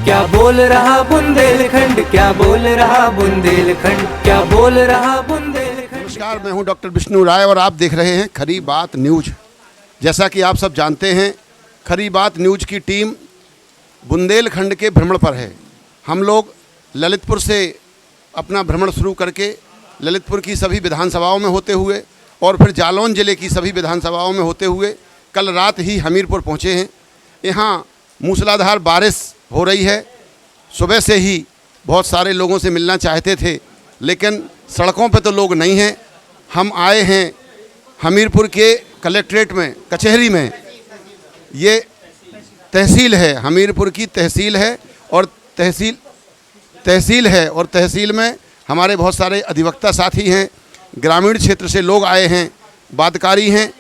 क्या बोल रहा बुंदेलखंड, क्या बोल रहा बुंदेलखंड, क्या बोल रहा बुंदेलखंड। नमस्कार, मैं हूं डॉक्टर विष्णु राय और आप देख रहे हैं खरी बात न्यूज। जैसा कि आप सब जानते हैं, खरी बात न्यूज की टीम बुंदेलखंड के भ्रमण पर है। हम लोग ललितपुर से अपना भ्रमण शुरू करके ललितपुर की सभी विधानसभाओं में होते हुए और फिर जालौन ज़िले की सभी विधानसभाओं में होते हुए कल रात ही हमीरपुर पहुँचे हैं। यहाँ मूसलाधार बारिश हो रही है। सुबह से ही बहुत सारे लोगों से मिलना चाहते थे, लेकिन सड़कों पे तो लोग नहीं हैं। हम आए हैं हमीरपुर के कलेक्ट्रेट में, कचहरी में। ये तहसील है, हमीरपुर की तहसील है और तहसील में हमारे बहुत सारे अधिवक्ता साथी हैं, ग्रामीण क्षेत्र से लोग आए हैं, बातकारी हैं।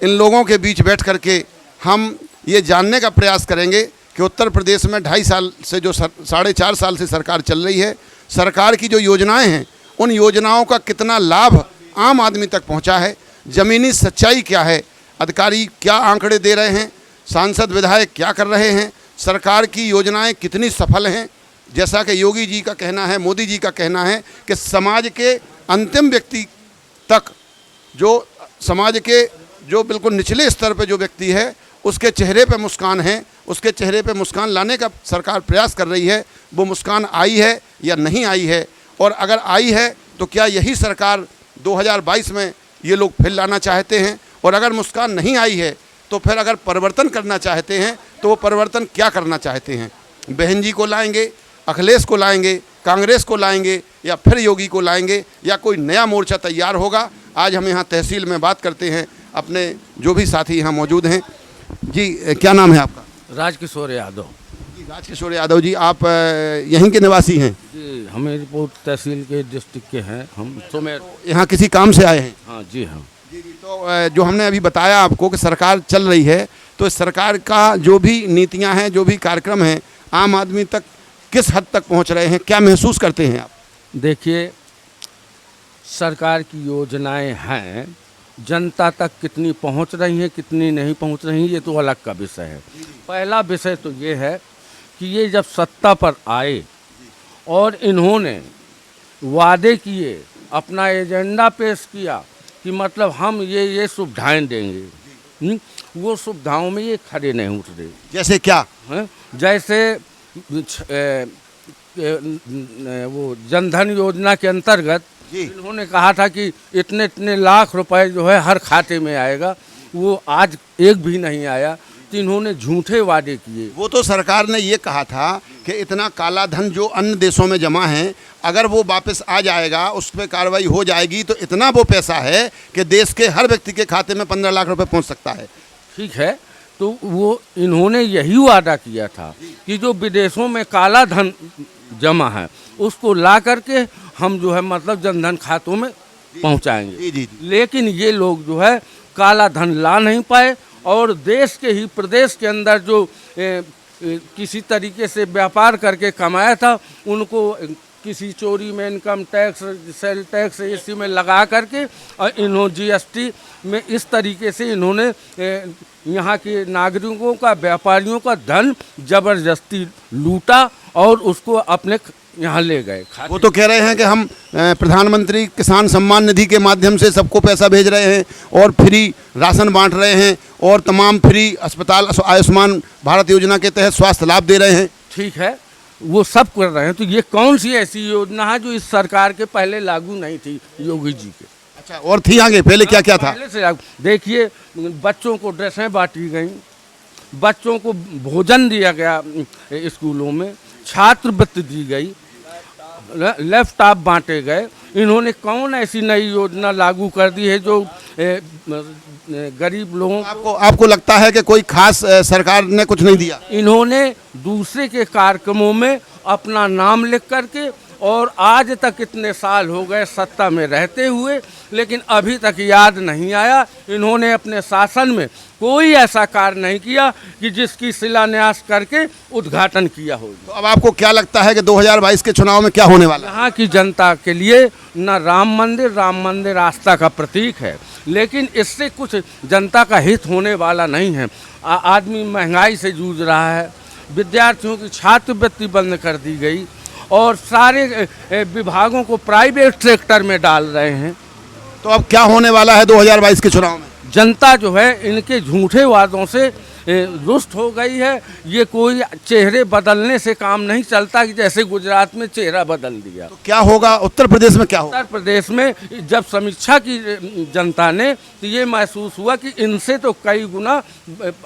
इन लोगों के बीच बैठ करके हम ये जानने का प्रयास करेंगे कि उत्तर प्रदेश में 2.5 साल से जो 4.5 साल से सरकार चल रही है, सरकार की जो योजनाएं हैं, उन योजनाओं का कितना लाभ आम आदमी तक पहुंचा है, ज़मीनी सच्चाई क्या है, अधिकारी क्या आंकड़े दे रहे हैं, सांसद विधायक क्या कर रहे हैं, सरकार की योजनाएं कितनी सफल हैं। जैसा कि योगी जी का कहना है, मोदी जी का कहना है कि समाज के अंतिम व्यक्ति तक, जो समाज के जो बिल्कुल निचले स्तर पर जो व्यक्ति है, उसके चेहरे पे मुस्कान है, उसके चेहरे पे मुस्कान लाने का सरकार प्रयास कर रही है। वो मुस्कान आई है या नहीं आई है, और अगर आई है तो क्या यही सरकार 2022 में ये लोग फिर लाना चाहते हैं, और अगर मुस्कान नहीं आई है तो फिर अगर परिवर्तन करना चाहते हैं तो वो परिवर्तन क्या करना चाहते हैं। बहन जी को लाएंगे, अखिलेश को लाएंगे, कांग्रेस को लाएंगे, या फिर योगी को लाएंगे, या कोई नया मोर्चा तैयार होगा। आज हम यहाँ तहसील में बात करते हैं, अपने जो भी साथी यहाँ मौजूद हैं। जी, क्या नाम है आपका? राजकिशोर यादव। जी, राजकिशोर यादव जी, आप यहीं के निवासी हैं? जी, हमीरपुर तहसील के डिस्ट्रिक्ट के हैं हम। सुमेर। यहाँ किसी काम से आए हैं? हाँ जी, हाँ जी। तो जो हमने अभी बताया आपको कि सरकार चल रही है, तो इस सरकार का जो भी नीतियाँ हैं, जो भी कार्यक्रम हैं, आम आदमी तक किस हद तक पहुँच रहे हैं, क्या महसूस करते हैं आप? देखिए, सरकार की योजनाएं हैं, जनता तक कितनी पहुंच रही हैं, कितनी नहीं पहुंच रही, ये तो अलग का विषय है। पहला विषय तो ये है कि ये जब सत्ता पर आए और इन्होंने वादे किए, अपना एजेंडा पेश किया कि मतलब हम ये सुविधाएं देंगे, वो सुविधाओं में ये खड़े नहीं उतरे। जैसे क्या है? जैसे वो जनधन योजना के अंतर्गत इन्होंने कहा था कि इतने इतने लाख रुपए जो है हर खाते में आएगा, वो आज एक भी नहीं आया। तो इन्होंने झूठे वादे किए। वो तो सरकार ने ये कहा था कि इतना काला धन जो अन्य देशों में जमा है, अगर वो वापस आ जाएगा, उस पर कार्रवाई हो जाएगी, तो इतना वो पैसा है कि देश के हर व्यक्ति के खाते में 15 लाख रुपए पहुंच सकता है। ठीक है, तो वो इन्होंने यही वादा किया था कि जो विदेशों में काला धन जमा है उसको ला करके हम जो है मतलब जनधन खातों में पहुंचाएंगे। जी। लेकिन ये लोग जो है काला धन ला नहीं पाए, और देश के ही प्रदेश के अंदर जो किसी तरीके से व्यापार करके कमाया था, उनको किसी चोरी में इनकम टैक्स, सेल टैक्स इसी में लगा करके, और इन्होंने जीएसटी में इस तरीके से इन्होंने यहाँ के नागरिकों का, व्यापारियों का धन जबरदस्ती लूटा और उसको अपने यहाँ ले गए। वो तो कह रहे हैं कि हम प्रधानमंत्री किसान सम्मान निधि के माध्यम से सबको पैसा भेज रहे हैं और फ्री राशन बांट रहे हैं और तमाम फ्री अस्पताल, आयुष्मान भारत योजना के तहत स्वास्थ्य लाभ दे रहे हैं। ठीक है, वो सब कर रहे हैं। तो ये कौन सी ऐसी योजना है जो इस सरकार के पहले लागू नहीं थी, योगी जी के? अच्छा, और थी आगे? पहले क्या क्या था? पहले से देखिए, बच्चों को ड्रेसें बांटी गई, बच्चों को भोजन दिया गया स्कूलों में, छात्रवृत्ति दी गई, लैपटॉप बांटे गए। इन्होंने कौन ऐसी नई योजना लागू कर दी है जो गरीब लोगों को? आपको लगता है कि कोई खास सरकार ने कुछ नहीं दिया? इन्होंने दूसरे के कार्यक्रमों में अपना नाम लिख करके, और आज तक इतने साल हो गए सत्ता में रहते हुए, लेकिन अभी तक याद नहीं आया। इन्होंने अपने शासन में कोई ऐसा कार्य नहीं किया कि जिसकी शिलान्यास करके उद्घाटन किया हो। तो अब आपको क्या लगता है कि 2022 के चुनाव में क्या होने वाला है? यहाँ की जनता के लिए न राम मंदिर आस्था का प्रतीक है, लेकिन इससे कुछ जनता का हित होने वाला नहीं है। आदमी महंगाई से जूझ रहा है, विद्यार्थियों की छात्रवृत्ति बंद कर दी गई और सारे विभागों को प्राइवेट सेक्टर में डाल रहे हैं। तो अब क्या होने वाला है 2022 के चुनाव में? जनता जो है इनके झूठे वादों से रुष्ट हो गई है। ये कोई चेहरे बदलने से काम नहीं चलता कि जैसे गुजरात में चेहरा बदल दिया। तो क्या होगा उत्तर प्रदेश में? क्या होगा उत्तर प्रदेश में? जब समीक्षा की जनता ने तो ये महसूस हुआ कि इनसे तो कई गुना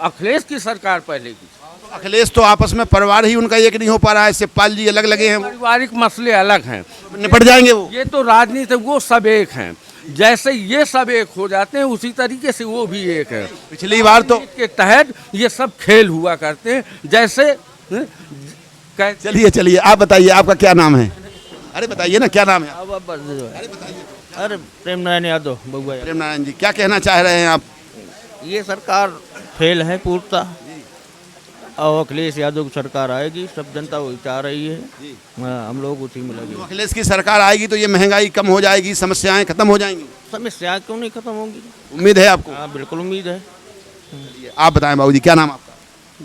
अखिलेश की सरकार पहले की। अखिलेश तो आपस में परिवार ही उनका एक नहीं हो पा रहा है, शिवपाल जी अलग लगे हैं, पारिवारिक मसले अलग हैं, निपट जाएंगे वो। ये तो राजनीति, वो सब एक हैं। जैसे ये सब एक हो जाते हैं उसी तरीके से वो भी एक है। पिछली बार तो के तहत ये सब खेल हुआ करते हैं। जैसे चलिए आप बताइए आपका क्या नाम है? अरे बताइए ना क्या नाम है? अरे प्रेम नारायण यादव बउआ। प्रेम नारायण जी, क्या कहना चाह रहे हैं आप? ये सरकार फेल है पूर्णतः और अखिलेश यादव की सरकार आएगी, सब जनता वही चाह रही है। हाँ, हम लोग उसी में लगे। तो अखिलेश की सरकार आएगी तो ये महंगाई कम हो जाएगी, समस्याएं खत्म हो जाएंगी। समस्या क्यों नहीं खत्म होंगी? उम्मीद है आपको? हाँ बिल्कुल उम्मीद है। आप बताएं बाबूजी, क्या नाम आपका?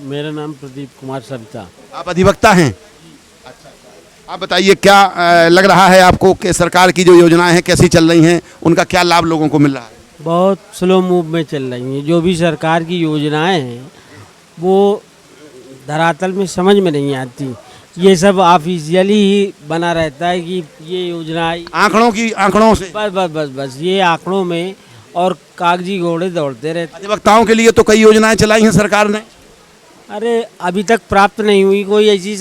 मेरा नाम प्रदीप कुमार सविता। आप अधिवक्ता हैं? अच्छा। आप बताइए क्या लग रहा है आपको कि सरकार की जो योजनाएं हैं कैसी चल रही हैं, उनका क्या लाभ लोगों को मिल रहा है? बहुत स्लो मूव में चल रही हैं। जो भी सरकार की योजनाएं हैं वो धरातल में समझ में नहीं आती। ये सब ऑफिशियली ही बना रहता है कि ये योजनाएं आंकड़ों से बस ये आंकड़ों में और कागजी घोड़े दौड़ते रहते। अधिवक्ताओं के लिए तो कई योजनाएं चलाई हैं सरकार ने। अरे अभी तक प्राप्त नहीं हुई कोई ऐसी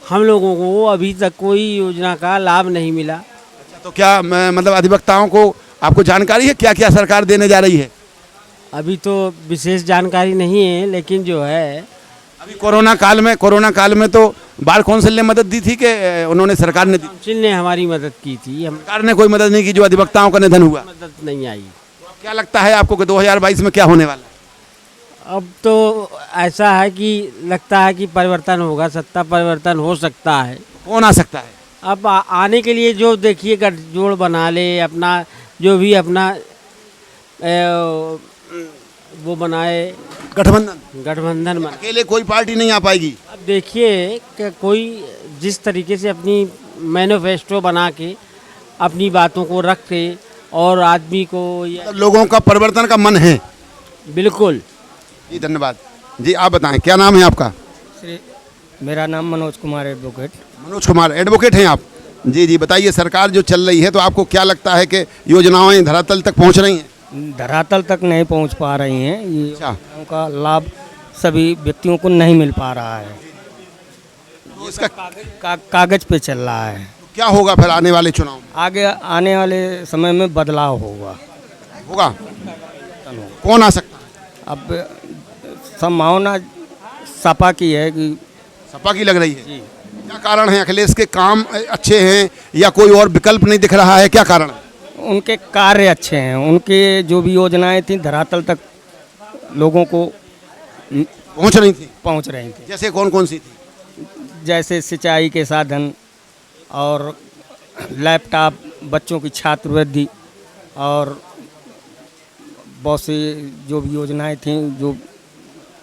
हम लोगों को अभी तक कोई योजना का लाभ नहीं मिला। तो क्या मतलब अधिवक्ताओं को आपको जानकारी है क्या क्या सरकार देने जा रही है? अभी तो विशेष जानकारी नहीं है, लेकिन जो है अभी कोरोना काल में तो बार कौंसिल ने मदद दी थी कि उन्होंने सरकार ने दी? काउंसिल ने हमारी मदद की थी। सरकार ने कोई मदद नहीं की जो अधिवक्ताओं का निधन हुआ? मदद नहीं आई। क्या लगता है आपको कि 2022 में क्या होने वाला है? अब तो ऐसा है कि लगता है कि परिवर्तन होगा, सत्ता परिवर्तन हो सकता है। कौन आ सकता है? अब आने के लिए जो देखिए गठजोड़ बना ले, अपना जो भी अपना वो बनाए, गठबंधन बना। अकेले कोई पार्टी नहीं आ पाएगी। अब देखिए कि कोई जिस तरीके से अपनी मैनिफेस्टो बना के अपनी बातों को रख के और आदमी को लोगों का परिवर्तन का मन है। बिल्कुल जी धन्यवाद। जी आप बताएं क्या नाम है आपका? मेरा नाम मनोज कुमार एडवोकेट। मनोज कुमार एडवोकेट हैं आप? जी बताइए, सरकार जो चल रही है तो आपको क्या लगता है कि योजनाएं धरातल तक पहुंच रही हैं? धरातल तक नहीं पहुंच पा रही हैं। ये अच्छा। योजनाओं का लाभ सभी व्यक्तियों को नहीं मिल पा रहा है। तो इसका कागज पे चल रहा है। क्या होगा फिर आने वाले चुनाव में? आगे आने वाले समय में बदलाव होगा। कौन आ सकता है? अब संभावना सपा की है कि सपा की लग रही है। क्या कारण है? अखिलेश के काम अच्छे हैं या कोई और विकल्प नहीं दिख रहा है? क्या कारण है? उनके कार्य अच्छे हैं। उनके जो भी योजनाएं थी धरातल तक लोगों को पहुंच रही थी। जैसे कौन सी थी? जैसे सिंचाई के साधन और लैपटॉप, बच्चों की छात्रवृत्ति और बहुत सी जो भी योजनाएं थी जो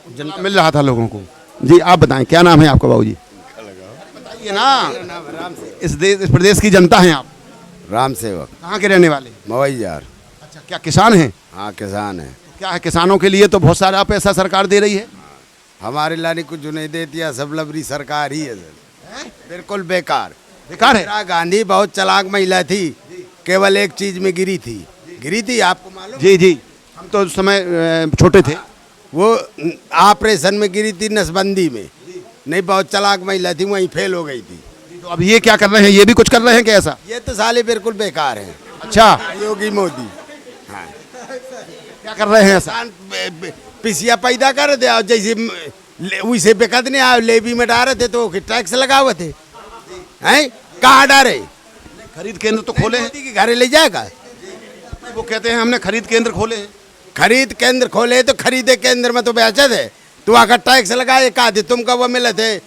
जनता मिल रहा था लोगों को। जी आप बताएं क्या नाम है आपका बाबूजी? बताइए ना। इस प्रदेश की जनता हैं आप? राम सेवक। कहाँ के रहने वाले? मवैयार। अच्छा, क्या किसान हैं? हाँ किसान है। तो क्या है, किसानों के लिए तो बहुत सारा पैसा सरकार दे रही है। हमारे लाने कुछ नहीं देती है, सब लबरी सरकार ही है सर। बिल्कुल बेकार है। इंदिरा गांधी बहुत चालाक महिला थी, केवल एक चीज में गिरी थी आपको मालूम? जी हम तो उस समय छोटे थे। वो ऑपरेशन में गिरी थी, नसबंदी में। नहीं, बहुत चालाक महिला थी, वहीं फेल हो गई थी। तो अब ये क्या कर रहे हैं? ये भी कुछ कर रहे हैं क्या ऐसा? ये तो साले बिल्कुल बेकार हैं। अच्छा, योगी मोदी हाँ क्या कर रहे हैं ऐसा? पिसिया पैदा कर दे और जैसे वैसे बेकत नहीं आए, लेवी में डाले थे तो टैक्स लगावे थे। हैं कहाँ डारे? खरीद केंद्र तो खोले हैं। मोदी के घरे ले जाएगा। वो कहते हैं हमने खरीद केंद्र खोले हैं। खरीद केंद्र खोले तो खरीदे केंद्र में तो बेचे थे, तो आकर टैक्स लगाए कहा थे तुमको वो मिले थे,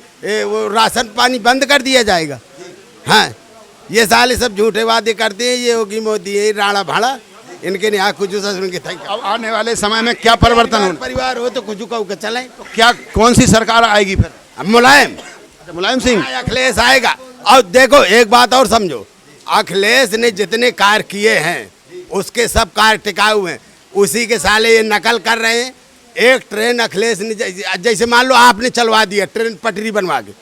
वो राशन पानी बंद कर दिया जाएगा। हाँ ये साले सब झूठे वादे करते हैं। ये योगी मोदी है राणा भाड़ा। इनके नहीं आ कुछ उनके थैंक अब आने वाले समय में क्या परिवर्तन होना? परिवार हो तो कुछ कहू के चले। क्या कौन सी सरकार आएगी फिर? अब मुलायम मुलायम सिंह। अखिलेश आएगा। और देखो एक बात और समझो, अखिलेश ने जितने कार्य किए हैं उसके सब कार्य टिकाऊ हैं, उसी के साले ये नकल कर रहे हैं। एक ट्रेन अखिलेश ने जैसे मान लो आपने चलवा दिया ट्रेन पटरी बनवा के,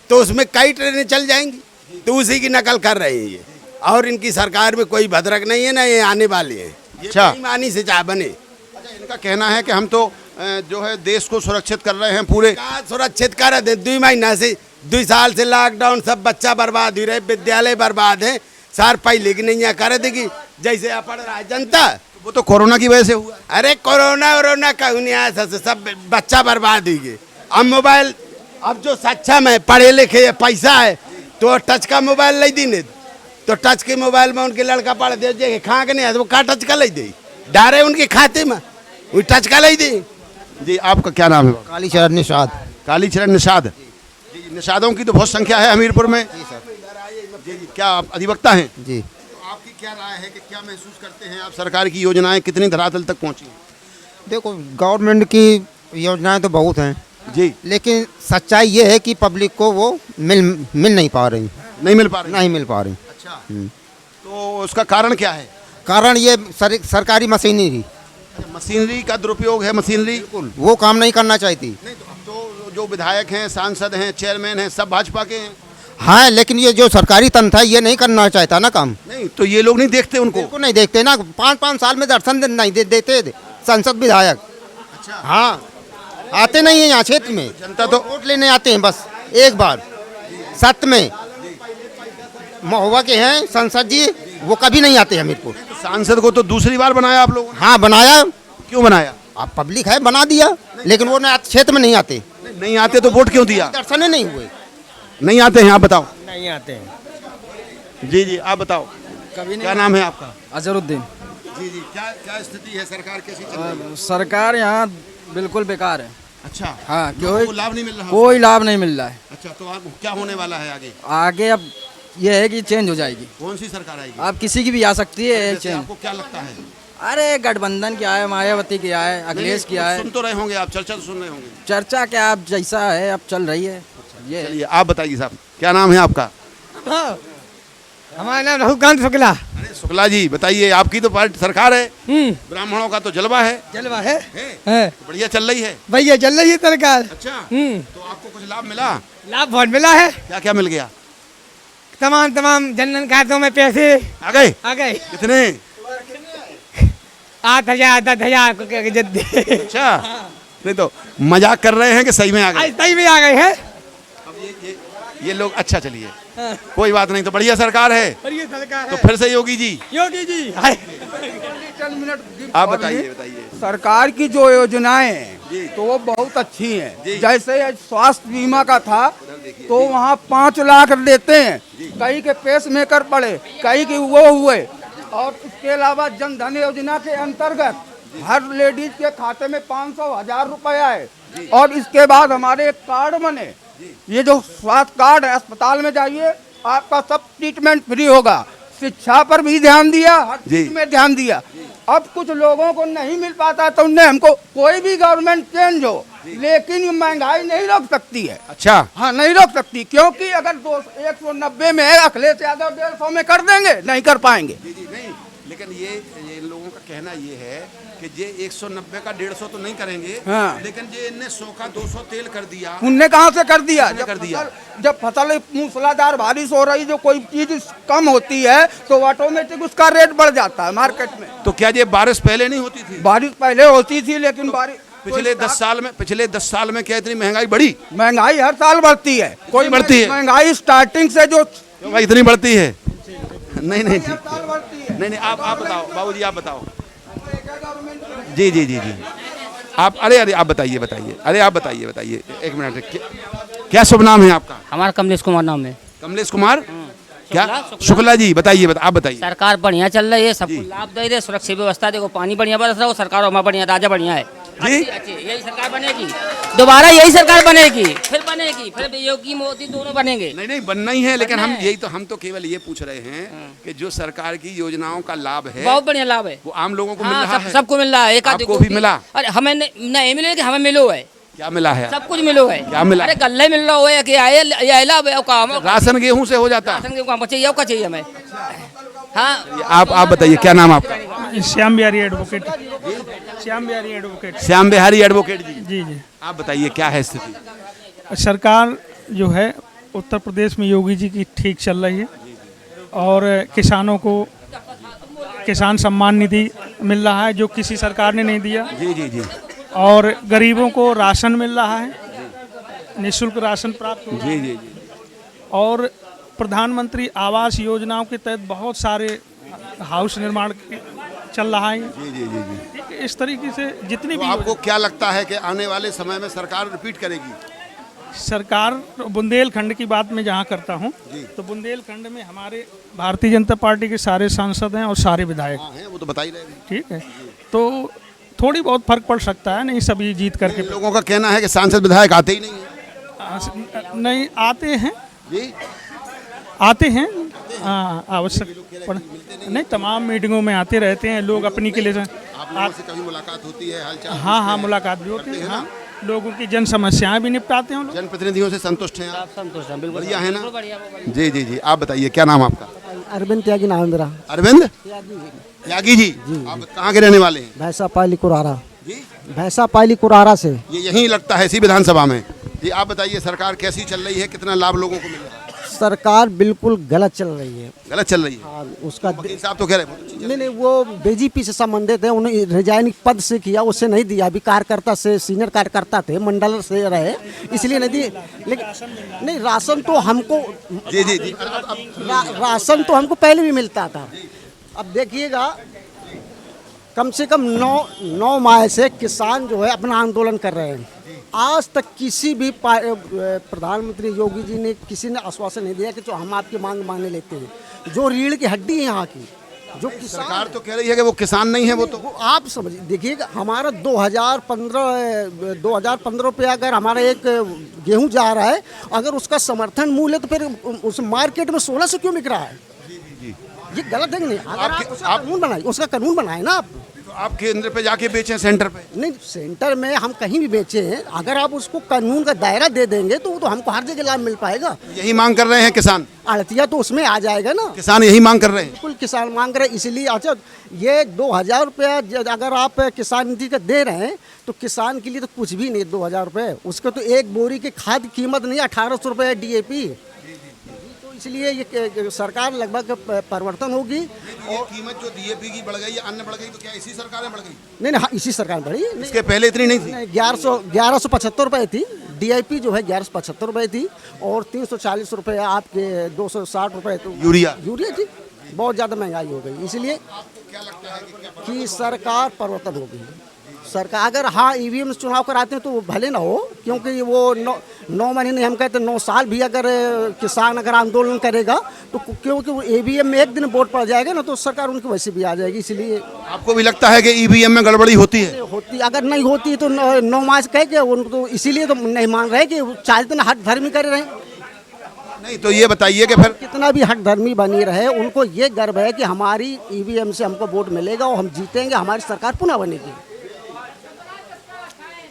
तो उसमें कई ट्रेनें चल जाएंगी, तो उसी की नकल कर रहे हैं ये। और इनकी सरकार में कोई भद्रक नहीं है ना ये आने वाले हैं। अच्छा। बेईमानी से चाह बने। अच्छा, इनका कहना है कि हम तो जो है देश को सुरक्षित कर रहे हैं पूरे। का सुरक्षित कर दे 2 महीना से 2 साल से लॉकडाउन, सब बच्चा बर्बाद हो रहे, विद्यालय बर्बाद है। सर पहले की नहीं कर देगी जैसे पढ़ रहा है जनता, वो तो कोरोना की वजह से हुआ। अरे कोरोना वोरोना कहूँ नहीं आया, सब बच्चा बर्बाद हो गए। अब मोबाइल, अब जो सक्षम है पढ़े लिखे पैसा है तो टच का मोबाइल ले दी नहीं, तो टच के मोबाइल में उनके लड़का पढ़ दे खा के नहीं है तो वो का टच का ले दे डारे उनके खाते में वो टच का ले दे। जी आपका क्या नाम है? कालीचरण निषाद। कालीचरण निषाद जी। निषादों की तो बहुत संख्या है हमीरपुर में। जी सर। जी क्या आप अधिवक्ता हैं? जी। तो आपकी क्या राय है कि क्या महसूस करते हैं आप, सरकार की योजनाएं कितनी धरातल तक पहुंची हैं? देखो गवर्नमेंट की योजनाएं तो बहुत हैं जी, लेकिन सच्चाई ये है कि पब्लिक को वो मिल नहीं पा रही, नहीं मिल पा रही। नहीं मिल पा रही। अच्छा, तो उसका कारण क्या है? कारण ये सरकारी मशीनरी, मशीनरी का दुरुपयोग है। मशीनरी वो काम नहीं करना चाहती। नहीं तो अब तो जो विधायक हैं, सांसद हैं, चेयरमैन हैं, सब भाजपा के हैं। हाँ, लेकिन ये जो सरकारी तंत्र है ये नहीं करना चाहता ना काम। नहीं तो ये लोग नहीं देखते उनको। उनको नहीं देखते ना, 5-5 साल में दर्शन नहीं देते संसद विधायक। अच्छा। हाँ, आते नहीं है यहाँ क्षेत्र में। जनता तो वोट लेने आते हैं बस एक बार। सत्य में महुआ के हैं संसद जी, वो कभी नहीं आते हमीरपुर। सांसद को तो दूसरी बार बनाया आप लोगों ने। हाँ बनाया, क्यों बनाया? अब पब्लिक है बना दिया, लेकिन वो क्षेत्र में नहीं आते, नहीं आते तो वोट क्यों दिया? दर्शन नहीं हुए। नहीं आते हैं, आप बताओ। नहीं आते हैं। जी जी आप बताओ, कभी क्या नाम है आपका? अजहरुद्दीन। जी जी क्या क्या स्थिति है, सरकार कैसी चल रही है? सरकार यहाँ बिल्कुल बेकार है। अच्छा, हाँ, लोगों को लाभ नहीं मिल रहा? कोई लाभ नहीं मिल रहा है। अच्छा, तो आप क्या होने वाला है आगे? आगे अब ये है कि चेंज हो जाएगी। कौन सी सरकार आएगी? अब किसी की भी आ सकती है जैसे चेंज। आपको क्या लगता है? अरे गठबंधन क्या है, मायावती क्या है, अखिलेश क्या है, सुन तो रहे होंगे आप, चर्चा तो सुन रहे होंगे। चर्चा क्या अब जैसा है अब चल रही है। ये चलिए आप बताइए साहब, क्या नाम है आपका? हमारा नाम राहुल शुक्ला। अरे शुक्ला जी बताइए, आपकी तो पार्टी सरकार है, ब्राह्मणों का तो जलवा है। जलवा है तो बढ़िया चल रही है। भैया, चल रही है सरकार। अच्छा, तो आपको कुछ लाभ मिला? लाभ बहुत मिला है। क्या क्या मिल गया? तमाम जनधन खातों में पैसे आ गए? आ गए। कितने? 8,000 10,000 जद्दे। अच्छा, नहीं तो मजाक कर रहे हैं कि सही में आ गए? सही में आ गए हैं। अब ये लोग, अच्छा चलिए कोई बात नहीं, तो बढ़िया सरकार है। बढ़िया सरकार तो फिर से योगी जी, योगी जी। आप बताइए। सरकार की जो योजनाएं हैं तो वो बहुत अच्छी हैं। जैसे स्वास्थ्य बीमा का था तो वहाँ 5 लाख देते हैं, कई के पेस मेकर पड़े, कई के वो हुए। और इसके अलावा जन धन योजना के अंतर्गत हर लेडीज के खाते में 500,000 रुपए आए। और इसके बाद हमारे एक कार्ड बने, ये जो स्वास्थ्य कार्ड है, अस्पताल में जाइए आपका सब ट्रीटमेंट फ्री होगा। शिक्षा पर भी ध्यान दिया, हर चीज में ध्यान दिया। अब कुछ लोगों को नहीं मिल पाता तो उनने हमको, कोई भी गवर्नमेंट चेंज हो लेकिन ये महंगाई नहीं रोक सकती है। अच्छा, हाँ नहीं रोक सकती, क्योंकि अगर 190 में है, अखिलेश यादव 150 में कर देंगे, नहीं कर पाएंगे। नहीं, लेकिन ये लोगों का कहना ये है कि ये 190 का 150 तो नहीं करेंगे। हाँ। लेकिन ये इनने 100 का 200 तेल कर दिया। उनने कहाँ से कर दिया? जब फसल मूसलाधार बारिश हो रही, जो कोई चीज कम होती है तो ऑटोमेटिक उसका रेट बढ़ जाता है मार्केट में। तो क्या ये बारिश पहले नहीं होती थी? बारिश पहले होती थी, लेकिन बारिश पिछले 10 साल में क्या इतनी महंगाई बढ़ी? महंगाई हर साल बढ़ती है। कोई बढ़ती है? महंगाई स्टार्टिंग से जो भाई इतनी बढ़ती है? नहीं नहीं, ठीक साल बढ़ती है। नहीं, आप बताओ बाबूजी, आप बताओ। जी आप, अरे आप बताइए। अरे आप बताइए, एक मिनट। क्या शुभ नाम है आपका? हमारा कमलेश कुमार नाम है। कमलेश कुमार क्या? शुक्ला जी बताइए, आप बताइए। सरकार बढ़िया चल रही है, सबको लाभ दे रही है, सुरक्षा व्यवस्था देखो, पानी बढ़िया बरस रहा है, सरकार हमारा बढ़िया, राजा बढ़िया है। जी यही सरकार बनेगी, दोबारा यही सरकार बनेगी, फिर योगी मोदी दोनों बनेंगे। नहीं बनना ही है, लेकिन हम तो केवल ये पूछ रहे हैं कि जो सरकार की योजनाओं का लाभ है, बहुत बढ़िया लाभ है, वो आम लोगों को मिल रहा है। सबको मिल रहा है। एक आपको भी मिला? अरे हमें नहीं मिले, हमें मिलो है। क्या मिला है? सब कुछ मिलो है। क्या मिला? अरे गल्ले मिल रहा है कि राशन गेहूं से हो जाता है? राशन गेहूं का चाहिए हमें। हाँ, आप बताइए क्या नाम आपका? Shyam Bihari advocate. Shyam Bihari advocate. Shyam Bihari advocate ji. जी जी। आप बताइए क्या है स्थिति? सरकार जो है उत्तर प्रदेश में योगी जी की ठीक चल रही है और किसानों को किसान सम्मान निधि मिल रहा है जो किसी सरकार ने नहीं दिया। जी जी जी। और गरीबों को राशन मिल रहा है, निःशुल्क राशन प्राप्त हो रहा है। जी जी जी। और प्रधानमंत्री आवास योजनाओं के तहत बहुत सारे हाउस निर्माण चल रहा है। जी जी जी जी। इस तरीके से जितनी भी आपको क्या लगता है कि आने वाले समय में सरकार रिपीट करेगी? सरकार बुंदेलखंड की बात मैं जहाँ करता हूँ तो बुंदेलखंड में हमारे भारतीय जनता पार्टी के सारे सांसद हैं और सारे विधायक हैं, वो तो बता ही रहे हैं। ठीक है, तो थोड़ी बहुत फर्क पड़ सकता है, नहीं सभी जीत करके। लोगों का कहना है कि सांसद विधायक आते ही नहीं है। नहीं आते हैं जी, आते हैं, आवश्यक नहीं, तमाम मीटिंगों में आते रहते हैं लोग अपनी के लिए। आप लोगों से कभी मुलाकात होती है, हालचाल? हाँ, मुलाकात भी होती है। हाँ, लोगों की जन समस्याएं भी निपटाते हैं। जनप्रतिनिधियों से संतुष्ट हैं आप? संतुष्ट हैं, बिल्कुल बढ़िया है ना? जी जी जी। आप बताइए क्या नाम आपका? अरविंद त्यागी नाम है मेरा। अरविंद त्यागी जी। आप कहाँ के रहने वाले हैं? भैंसा पाली कुरारा। जी, भैंसा पाली कुरारा से। ये यहीं लगता है इसी विधानसभा में। जी, आप बताइए सरकार कैसी चल रही है, कितना लाभ लोगों को मिल रहा है? सरकार बिल्कुल गलत चल रही है। गलत चल रही है? हाँ, उसका वकील साहब तो कह रहे हैं नहीं, वो बीजेपी से संबंधित है, उन्हें रिजाइन पद से किया, उससे नहीं दिया। अभी कार्यकर्ता से, सीनियर कार्यकर्ता थे, मंडल से रहे, इसलिए नहीं दिए। लेकिन नहीं, राशन तो हमको जी जी जी। राशन तो हमको पहले भी मिलता था। अब देखिएगा, कम से कम 9 माह से किसान जो है अपना आंदोलन कर रहे हैं। आज तक किसी भी प्रधानमंत्री योगी जी ने किसी ने आश्वासन नहीं दिया कि जो हम आपकी मांग माने लेते हैं। जो रीढ़ की हड्डी है यहाँ की, जो सरकार तो कह रही है कि वो किसान नहीं है। वो तो आप समझिए, देखिएगा हमारा 2015 पे अगर हमारा एक गेहूं जा रहा है, अगर उसका समर्थन मूल्य तो फिर उस मार्केट में 1600 क्यों बिक रहा है? ये गलत है कि नहीं? अगर आप उसका कानून बनाए ना आप केंद्र पे जाके बेचें, सेंटर पे नहीं। सेंटर में हम कहीं भी बेचे हैं, अगर आप उसको कानून का दायरा दे देंगे तो हमको हर जगह लाभ मिल पाएगा। यही मांग कर रहे हैं किसान। आड़तिया तो उसमें आ जाएगा ना। किसान यही मांग कर रहे हैं। बिल्कुल किसान मांग रहे हैं। इसलिए अच्छा, ये 2000 रुपया अगर आप किसान निधि का दे रहे हैं तो किसान के लिए तो कुछ भी नहीं। 2000 रुपये, उसका तो एक बोरी की खाद की कीमत नहीं, 1800 रुपये DAP। इसलिए ये सरकार लगभग परिवर्तन होगी। और कीमत जो DAP की बढ़ गई, अन्य बढ़ गई, तो क्या इसी सरकार में बढ़ गई? नहीं, हाँ, इसी सरकार में बढ़ी। इसके पहले इतनी नहीं थी। 1175 रुपये थी DAP जो है, 1175 रुपये थी। और 340 रुपये आपके 260 रुपये तो यूरिया थी। बहुत ज़्यादा महंगाई हो गई। इसलिए क्या लगता है कि सरकार परिवर्तन होगी। सरकार अगर हाँ EVM से चुनाव कराते हैं तो भले ना हो, क्योंकि वो 9 महीने, हम कहते हैं 9 साल भी अगर किसान अगर आंदोलन करेगा तो, क्योंकि वो EVM में एक दिन वोट पड़ जाएगा ना तो सरकार उनकी वैसे भी आ जाएगी। इसलिए आपको भी लगता है कि EVM में गड़बड़ी होती है? अगर नहीं होती तो 9 माह से कह के उनको तो इसीलिए तो नहीं मान रहे कि चाहे तो हट धर्मी कर रहे हैं। नहीं तो ये बताइए कि फिर कितना भी हट धर्मी बनी रहे, उनको ये गर्व है कि हमारी EVM से हमको वोट मिलेगा और हम जीतेंगे, हमारी सरकार पुनः बनेगी।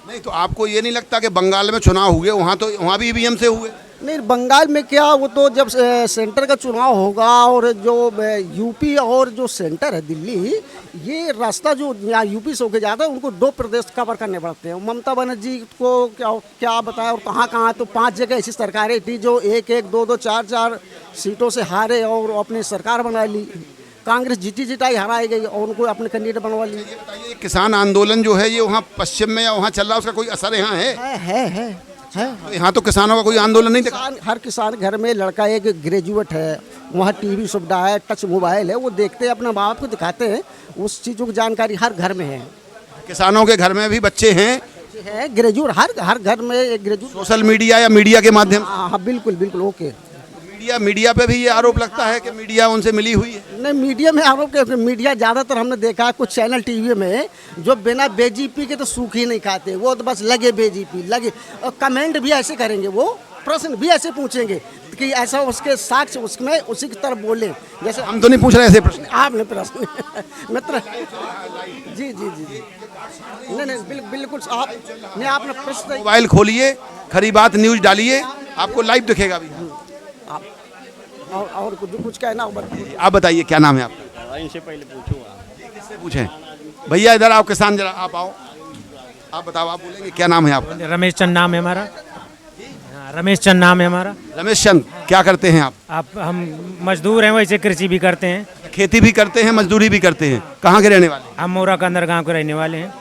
नहीं तो आपको ये नहीं लगता कि बंगाल में चुनाव हुए, वहाँ भी EVM से हुए? नहीं, बंगाल में क्या, वो तो जब सेंटर का चुनाव होगा और जो यूपी और जो सेंटर है दिल्ली, ये रास्ता जो यहाँ यूपी से होके जाता है, उनको 2 प्रदेश कवर करने पड़ते हैं। ममता बनर्जी को क्या बताया, और कहाँ तो 5 जगह ऐसी सरकारें थी जो 1-1, 2-2, 4-4 सीटों से हारे और अपनी सरकार बना ली। कांग्रेस जीती हराई गई और उनको अपने कैंडिडेट बनवा ली। ये बताइए, किसान आंदोलन जो है ये वहाँ पश्चिम में या वहाँ चल रहा है, उसका कोई असर यहाँ है? तो यहाँ तो किसानों का कोई आंदोलन नहीं दिखा। हर किसान घर में लड़का एक ग्रेजुएट है, वहाँ TV सुविधा है, टच मोबाइल है, वो देखते हैं, अपने माँ बाप को दिखाते हैं, उस चीज़ों की जानकारी हर घर में है। किसानों के घर में भी बच्चे हैं ग्रेजुएट, हर घर में एक ग्रेजुएट। सोशल मीडिया या मीडिया के माध्यम? हाँ, बिल्कुल ओके। मीडिया पे भी ये आरोप लगता है कि मीडिया उनसे मिली हुई है। नहीं, मीडिया में आरोप के मीडिया ज़्यादातर हमने देखा है कुछ चैनल टीवी में जो बिना बेजीपी के तो सूख ही नहीं खाते, वो तो बस लगे बेजीपी लगे, और कमेंट भी ऐसे करेंगे, वो प्रश्न भी ऐसे पूछेंगे कि ऐसा उसके साक्ष्य उसमें उसी की तरफ बोले। जैसे हम तो नहीं पूछ रहे ऐसे प्रश्न, आपने प्रश्न मित्र जी जी जी जी नहीं बिल्कुल आप नहीं, आपने प्रश्न मोबाइल खोलिए, खरी बात न्यूज डालिए, आपको लाइव दिखेगा अभी। और कुछ कहना हो आप बताइए क्या नाम है आपका? इनसे पहले पूछूंगा। किससे पूछें? भैया इधर आओ, किसान जरा आप आओ, आप बताओ, आप बोलेंगे क्या नाम है आपका? रमेश चंद नाम है हमारा। रमेश चंद नाम है हमारा। रमेश चंद, क्या करते हैं आप? हम मजदूर हैं, वैसे कृषि भी करते हैं, खेती भी करते हैं, मजदूरी भी करते हैं। कहाँ के रहने वाले? हम मोरा का अंदर गांव के रहने वाले हैं।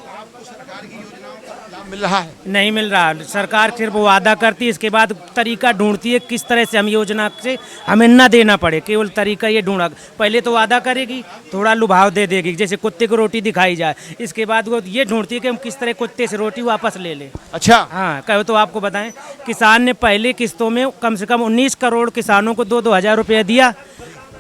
मिल रहा है? नहीं मिल रहा। सरकार सिर्फ वादा करती है, इसके बाद तरीका ढूंढती है किस तरह से हम योजना से हमें न देना पड़े, केवल तरीका ये ढूंढा। पहले तो वादा करेगी, थोड़ा लुभाव दे देगी, जैसे कुत्ते को रोटी दिखाई जाए, इसके बाद वो ये ढूंढती है कि हम किस तरह कुत्ते से रोटी वापस ले लें। अच्छा, हाँ, कहो तो आपको बताएं, किसान ने पहले किस्तों में कम से कम 19 करोड़ किसानों को 2-2 हज़ार रुपया दिया।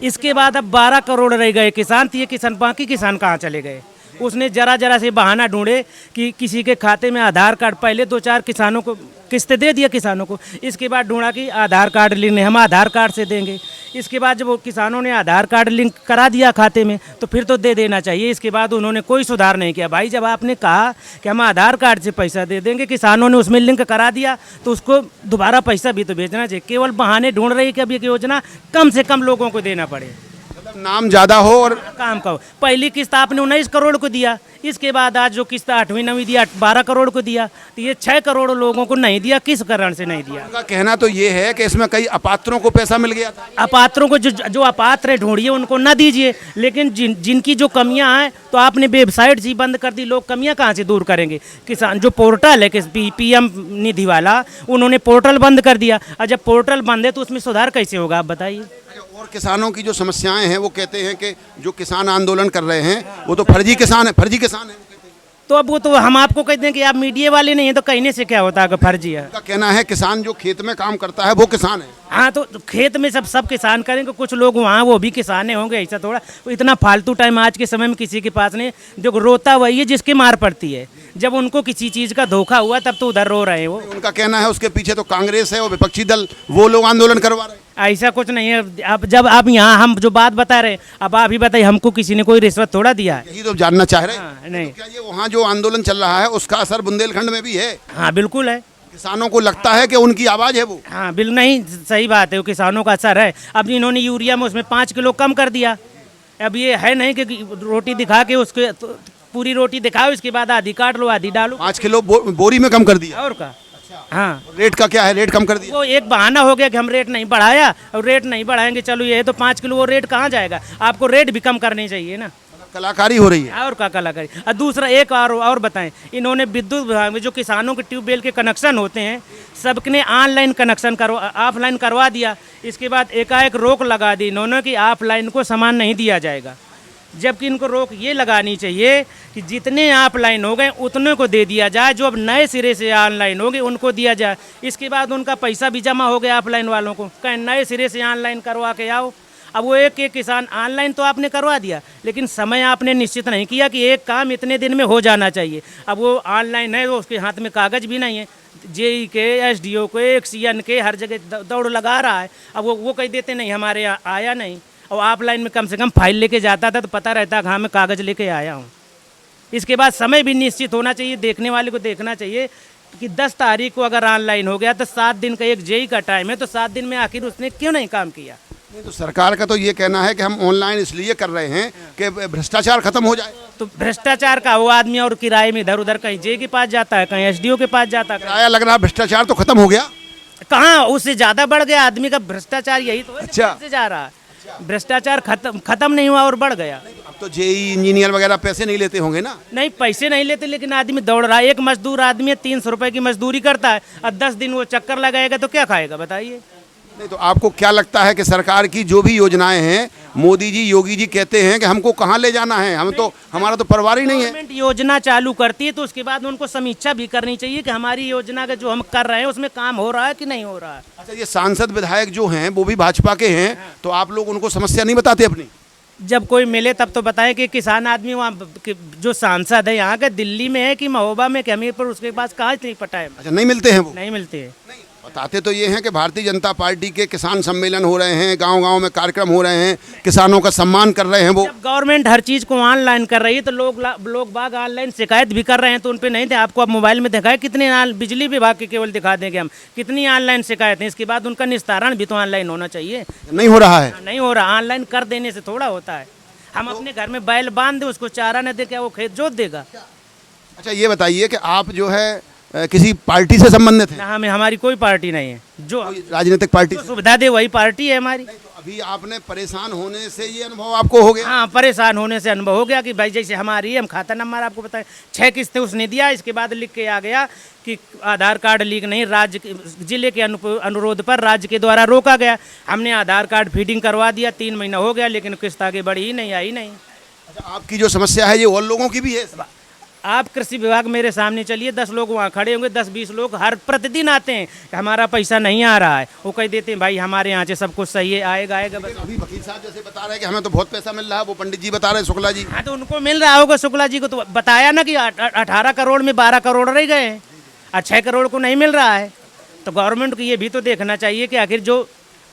इसके बाद अब 12 करोड़ रह गए किसान, तो ये किसान बाकी किसान कहाँ चले गए? उसने जरा से बहाना ढूंढे कि किसी के खाते में आधार कार्ड, पहले 2-4 किसानों को किस्त दे दिया किसानों को, इसके बाद ढूंढा कि आधार कार्ड लिंक हम आधार कार्ड से देंगे। इसके बाद जब वो किसानों ने आधार कार्ड लिंक करा दिया खाते में, तो फिर तो दे देना चाहिए। इसके बाद उन्होंने कोई सुधार नहीं किया। भाई जब आपने कहा कि हम आधार कार्ड से पैसा दे देंगे, किसानों ने उसमें लिंक करा दिया, तो उसको दोबारा पैसा भी तो भेजना चाहिए। केवल बहाने ढूंढ रही है कि अब ये योजना कम से कम लोगों को देना पड़े, नाम ज्यादा हो और काम का हो। पहली किस्त आपने 19 करोड़ को दिया, इसके बाद आज जो किस्त 8वीं 9वीं दिया 12 करोड़ को दिया, तो ये 6 करोड़ लोगों को नहीं दिया। किस कारण से नहीं दिया? उनका कहना तो ये है कि इसमें कई अपात्रों को पैसा मिल गया था। अपात्रों को जो अपात्र है ढूंढिए, उनको न दीजिए, लेकिन जिनकी जो कमियां हैं तो आपने वेबसाइट ही बंद कर दी। लोग कमियां कहाँ से दूर करेंगे? किसान जो पोर्टल है कि PM निधि वाला, उन्होंने पोर्टल बंद कर दिया। और जब पोर्टल बंद है तो उसमें सुधार कैसे होगा, आप बताइए। और किसानों की जो समस्याएं हैं वो कहते हैं कि जो किसान आंदोलन कर रहे हैं वो तो फर्जी किसान है, फर्जी किसान है। तो अब वो तो हम आपको कहते हैं कि आप मीडिया वाले नहीं हैं, तो कहने से क्या होता है कि फर्जी है? उनका कहना है किसान जो खेत में काम करता है वो किसान है। हाँ, तो खेत में सब किसान करेंगे, कुछ लोग वहाँ वो भी किसान होंगे, ऐसा थोड़ा। इतना फालतू टाइम आज के समय में किसी के पास नहीं। जो रोता वही है जिसकी मार पड़ती है। जब उनको किसी चीज़ का धोखा हुआ तब तो उधर रो रहे हैं वो। उनका कहना है उसके पीछे तो कांग्रेस है और विपक्षी दल, वो लोग आंदोलन करवा रहे हैं। ऐसा कुछ नहीं है। अब जब आप यहाँ हम जो बात बता रहे हैं, अब आप ही बताइए, हमको किसी ने कोई रिश्वत थोड़ा दिया है? यही तो जानना चाह रहे हैं। हाँ, नहीं तो क्या ये वहाँ जो आंदोलन चल रहा है उसका असर बुंदेलखंड में भी है? हाँ बिल्कुल है। किसानों को लगता है कि उनकी आवाज़ है वो। हाँ बिल्कुल, नहीं सही बात है, वो किसानों का असर है। अब इन्होंने यूरिया में उसमें 5 किलो कम कर दिया। अब ये है नहीं कि रोटी दिखा के उसके पूरी रोटी दिखाओ, इसके बाद आधी काट लो आधी डालो। 5 किलो बोरी में कम कर दिया। और का हाँ, रेट का क्या है? रेट कम कर दिया। वो एक बहाना हो गया कि हम रेट नहीं बढ़ाया, और रेट नहीं बढ़ाएंगे, चलो ये है तो 5 किलो, वो रेट कहाँ जाएगा? आपको रेट भी कम करनी चाहिए ना। कलाकारी हो रही है। और क्या कलाकारी? और दूसरा एक और बताएं, इन्होंने विद्युत विभाग में जो किसानों के ट्यूबवेल के कनेक्शन होते हैं, सबने ऑनलाइन कनेक्शन ऑफलाइन करवा दिया। इसके बाद एकाएक रोक लगा दी इन्होंने कि ऑफलाइन को सामान नहीं दिया जाएगा। जबकि इनको रोक ये लगानी चाहिए कि जितने ऑफलाइन हो गए उतने को दे दिया जाए, जो अब नए सिरे से ऑनलाइन हो गए उनको दिया जाए। इसके बाद उनका पैसा भी जमा हो गया ऑफलाइन वालों को, कहीं नए सिरे से ऑनलाइन करवा के आओ। अब वो एक किसान ऑनलाइन तो आपने करवा दिया, लेकिन समय आपने निश्चित नहीं किया कि एक काम इतने दिन में हो जाना चाहिए। अब वो ऑनलाइन है तो उसके हाथ में कागज़ भी नहीं है। JE के, SDO के, XCN के हर जगह दौड़ लगा रहा है। अब वो कह देते नहीं हमारे यहाँ आया नहीं। और ऑफलाइन में कम से कम फाइल लेके जाता था तो पता रहता कि हाँ मैं कागज़ लेके आया हूँ। इसके बाद समय भी निश्चित होना चाहिए, देखने वाले को देखना चाहिए कि 10 तारीख को अगर ऑनलाइन हो गया तो 7 दिन का एक JE का टाइम है, तो 7 दिन में आखिर उसने क्यों नहीं काम किया? नहीं तो सरकार का तो ये कहना है कि हम ऑनलाइन इसलिए कर रहे हैं कि भ्रष्टाचार खत्म हो जाए। तो भ्रष्टाचार का वो आदमी और किराए में इधर उधर कहीं JE के पास जाता है, कहीं SDO के पास जाता है। किराया लग रहा भ्रष्टाचार तो खत्म हो गया। कहाँ, उससे ज़्यादा बढ़ गया आदमी का भ्रष्टाचार। यही तो है, अच्छा से जा रहा है भ्रष्टाचार, खत्म नहीं हुआ और बढ़ गया। अब तो JE इंजीनियर वगैरह पैसे नहीं लेते होंगे ना? नहीं पैसे नहीं लेते, लेकिन आदमी दौड़ रहा है। एक मजदूर आदमी 300 रुपए की मजदूरी करता है, और 10 दिन वो चक्कर लगाएगा तो क्या खाएगा बताइए? नहीं तो आपको क्या लगता है कि सरकार की जो भी योजनाएं हैं, मोदी जी योगी जी कहते हैं कि हमको कहाँ ले जाना है, हम तो हमारा तो परिवार ही नहीं है। गवर्नमेंट योजना चालू करती है तो उसके बाद उनको समीक्षा भी करनी चाहिए कि हमारी योजना का जो हम कर रहे हैं उसमें काम हो रहा है कि नहीं हो रहा है। अच्छा, ये सांसद विधायक जो हैं वो भी भाजपा के हैं, तो आप लोग उनको समस्या नहीं बताते अपनी? जब कोई मिले तब तो बताएं कि किसान आदमी वहाँ जो सांसद है यहाँ के दिल्ली में है कि महोबा में कि हमीरपुर, उसके पास कहाँ इतनी पटा है। अच्छा, नहीं मिलते हैं वो? नहीं मिलते हैं। बताते तो ये हैं कि भारतीय जनता पार्टी के किसान सम्मेलन हो रहे हैं, गांव-गांव में कार्यक्रम हो रहे हैं, किसानों का सम्मान कर रहे हैं वो। जब गवर्नमेंट हर चीज़ को ऑनलाइन कर रही है तो लोग बाग ऑनलाइन शिकायत भी कर रहे हैं, तो उन पे नहीं थे। आपको अब मोबाइल में दिखाए कितने बिजली विभाग के केवल दिखा देंगे हम कितनी ऑनलाइन शिकायत है, इसके बाद उनका निस्तारण भी तो ऑनलाइन होना चाहिए। नहीं हो रहा है? नहीं हो रहा। ऑनलाइन कर देने से थोड़ा होता है। हम अपने घर में बैल बांध दें, उसको चारा न दे, क्या वो खेत जोत देगा? अच्छा, ये बताइए कि आप जो है किसी पार्टी से संबंधित हैं? ना, हमें हमारी कोई पार्टी नहीं है। जो राजनीतिक पार्टी जो सुविधा दे वही पार्टी है हमारी। तो अभी आपने परेशान होने से ये अनुभव आपको हो गया? हाँ, परेशान होने से अनुभव हो गया कि भाई जैसे हमारी हम खाता नंबर आपको बताएं 6 किस्तें उसने दिया, इसके बाद लिख के आ गया कि आधार कार्ड लीक नहीं, राज्य जिले के अनुरोध पर राज्य के द्वारा रोका गया। हमने आधार कार्ड फीडिंग करवा दिया, 3 महीना हो गया, लेकिन किस्त आगे बढ़ी ही नहीं, आई नहीं। अच्छा, आपकी जो समस्या है ये और लोगों की भी है? आप कृषि विभाग मेरे सामने चलिए, 10 लोग वहाँ खड़े होंगे, 10-20 लोग हर प्रतिदिन आते हैं कि हमारा पैसा नहीं आ रहा है। वो कह देते हैं भाई हमारे यहाँ से सब कुछ सही है, आएगा बस। अभी वकील साहब जैसे बता रहे हैं कि हमें तो बहुत पैसा मिल रहा है, वो पंडित जी बता रहे हैं, शुक्ला जी। हाँ, तो उनको मिल रहा होगा। शुक्ला जी को तो बताया ना कि 18 करोड़ में 12 करोड़ रह गए हैं और 6 करोड़ को नहीं मिल रहा है। तो गवर्नमेंट को ये भी तो देखना चाहिए कि आखिर जो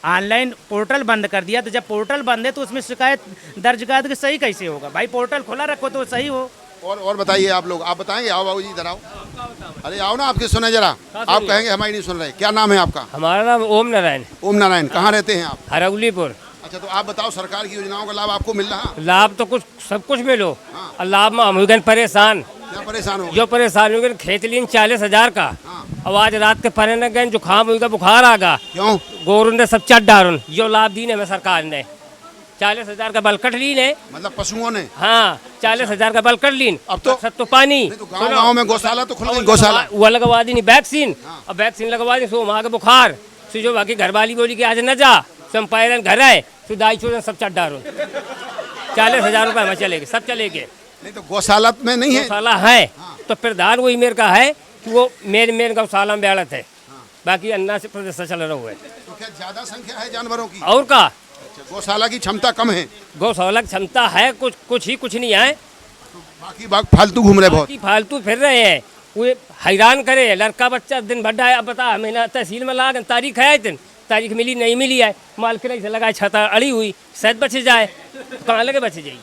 ऑनलाइन पोर्टल बंद कर दिया, तो जब पोर्टल बंद है तो उसमें शिकायत दर्ज कर सही कैसे होगा? भाई पोर्टल खुला रखो तो सही हो। और बताइए आप लोग, आप बताएंगे? आओ बाबू जी इधर आओ। अरे आओ ना, आपके सुने जरा। आप कहेंगे हमारी नहीं सुन रहे। क्या नाम है आपका? हमारा नाम ओम नारायण। ओम नारायण, कहाँ रहते हैं आप? हरौलीपुर। अच्छा, तो आप बताओ सरकार की योजनाओं का लाभ आपको मिल रहा? लाभ तो कुछ सब कुछ मिलो। और लाभ में हम हो गए परेशान। क्या परेशान हो? जो परेशान हो गए, खेत लिए 40,000 का। अब आज रात के परे न गए, जुकाम हो गया, बुखार आ गया। क्यों? गोरू ने सब चट डारून। जो लाभ दी हमें सरकार ने 40,000 का बल कट लीन है। मतलब पशुओं ने? हाँ, 40,000 का बल कट लीन। अब तो सब तो पानी। तो गाँव में गौशाला तो खुल गई। गौशाला वो लगवा दी वैक्सीन। अब वैक्सीन लगवा दी सो वहाँ के बुखार से जो बाकी घर वाली बोली कि आज न जा, संपायरन घर आए तो दाई छोड़ सब चट डारो। 40,000 रुपये हमें चलेंगे, सब चलेंगे। नहीं तो गौशाला में नहीं है? गौशाला है तो प्रधान वही मेरे का है कि वो मेरे गौशाला में बेड़त है, बाकी अन्ना से प्रदेश चल रहा हुआ है। तो क्या ज्यादा संख्या है जानवरों की? और का गौशाला की क्षमता कम है? गौशाला की क्षमता है कुछ नहीं है। बाकी बाग फालतू घूम रहे, बहुत फालतू फिर रहे हैं। वो हैरान करे, लड़का बच्चा दिन भर है। अब बता, महीना तहसील में ला तारीख है, दिन तारीख मिली नहीं मिली है, मालकिन से लगा छता अड़ी हुई, शायद बच जाए, कहाँ लगे बच जाए,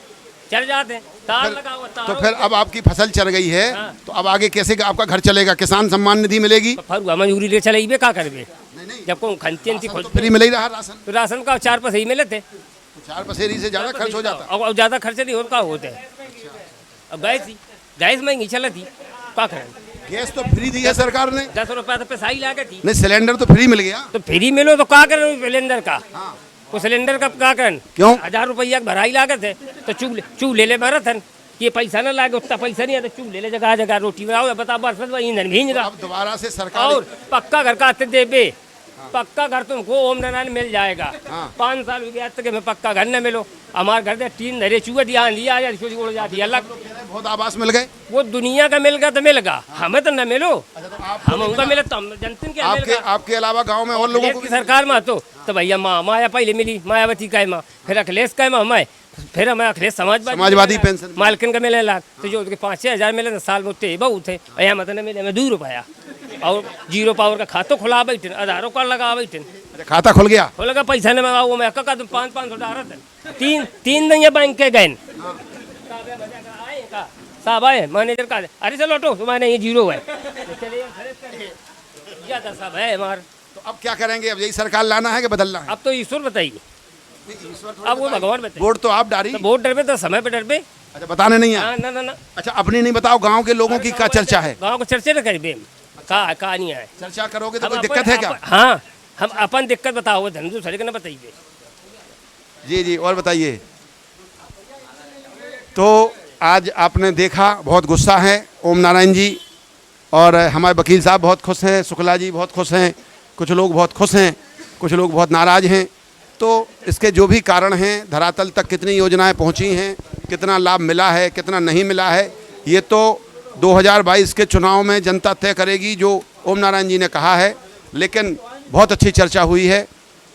चल जाते हैं। तार लगा हुआ तार। तो फिर अब आपकी फसल चल गई है, तो अब आगे कैसे आपका घर चलेगा? किसान सम्मान निधि मिलेगी? फरुआ मजूरी ले चलेगी, क्या करबे? जब को खनती तो फ्री मिल ही रहा राशन? तो राशन का 4 पैसे ही मिले थे। 4 पसेरी से ज्यादा खर्च हो जाता? और ज्यादा खर्च नहीं होता होते। अब गैस महंगी चला थी, क्या करें? गैस तो फ्री दी है सरकार ने। 10 रुपया तो पैसा ही लागे थी। नहीं, सिलेंडर तो फ्री मिल गया। तो फ्री मिलो तो क्या करें सिलेंडर का? वो सिलेंडर का क्या करें? क्यों? 1000 रुपया भराई लागत है, तो चूल्हे ले भरत है। ये पैसा ना लागे, उतना पैसा नहीं है तो चूल्हे ले जगह जगह रोटी बनाओ, बता बरसत ईंधन भींज रहा। अब दोबारा से सरकार और पक्का घर का आते देबे, पक्का घर तुमको ओम नारायण मिल जाएगा। 5 साल हो गया तक में पक्का घर न मिलो। हमारे घर में 3 धरे चूहे दिया दिया उड़ जाती है। अलग बहुत आवास मिल गए। वो दुनिया का मिल गया तो मिल गया, हमें तो न मिलो। हम उनका मिले तो हम जनता के आपके अलावा गांव में और लोगों को? सरकार में तो भैया माया पहले मिली, मायावती का माँ, फिर अखिलेश का माँ, हमें फिर हमें अखिलेश समाजवादी पेंशन मालकिन का मिले लाख। तो जो 5-6 हज़ार मिले साल में उतने बहुत थे। यहाँ मत न मिले हमें 2 रुपया। और 0 पावर का खाता खुला बैठे, आधारों कार्ड लगा बैठे। खाता खुल गया? खुल गया, पैसा न मंगा वो मैं का 500 डाल रहा। 3 दिन बैंक के गए साहब आए मैनेजर का, अरे चलो लौटो तुम्हारे ये 0 है सब है हमारे। तो अब क्या करेंगे? अब यही सरकार लाना है कि बदलना है? अब तो ईश्वर बताइए, अब वो भगवान बताइए। वोट तो आप डाली? तो वोट डर पे तो समय पे डर पे। अच्छा, बताने नहीं है? ना। अच्छा, अपनी नहीं बताओ, गांव के लोगों की क्या चर्चा है? गांव को चर्चा न करिए, का नहीं है। चर्चा करोगे तो कोई दिक्कत है क्या? हाँ, हम अपन दिक्कत बताओ, धंधु सड़क न बताइए। जी, और बताइए। तो आज आपने देखा, बहुत गुस्सा है ओम नारायण जी, और हमारे वकील साहब बहुत खुश हैं, शुक्ला जी बहुत खुश हैं, कुछ लोग बहुत खुश हैं। कुछ लोग बहुत नाराज़ हैं। तो इसके जो भी कारण हैं, धरातल तक कितनी योजनाएं पहुंची हैं, कितना लाभ मिला है, कितना नहीं मिला है, ये तो 2022 के चुनाव में जनता तय करेगी, जो ओम नारायण जी ने कहा है। लेकिन बहुत अच्छी चर्चा हुई है।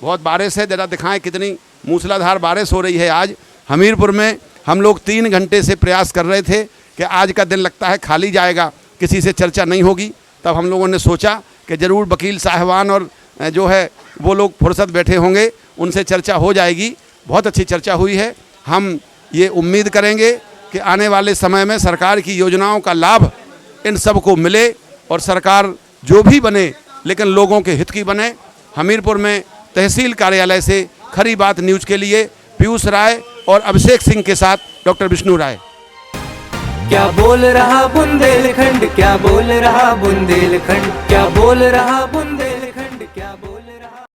बहुत बारिश है, ज़रा दिखाएं कितनी मूसलाधार बारिश हो रही है। आज हमीरपुर में हम लोग 3 घंटे से प्रयास कर रहे थे कि आज का दिन लगता है खाली जाएगा, किसी से चर्चा नहीं होगी। तब हम लोगों ने सोचा कि ज़रूर वकील साहबान और जो है वो लोग फुर्सत बैठे होंगे, उनसे चर्चा हो जाएगी। बहुत अच्छी चर्चा हुई है। हम ये उम्मीद करेंगे कि आने वाले समय में सरकार की योजनाओं का लाभ इन सबको मिले और सरकार जो भी बने लेकिन लोगों के हित की बने। हमीरपुर में तहसील कार्यालय से खरी बात न्यूज़ के लिए पीयूष राय और अभिषेक सिंह के साथ डॉक्टर विष्णु राय। क्या बोल रहा बुंदेलखंड, क्या बोल रहा बुंदेलखंड, क्या बोल रहा बुंदेलखंड।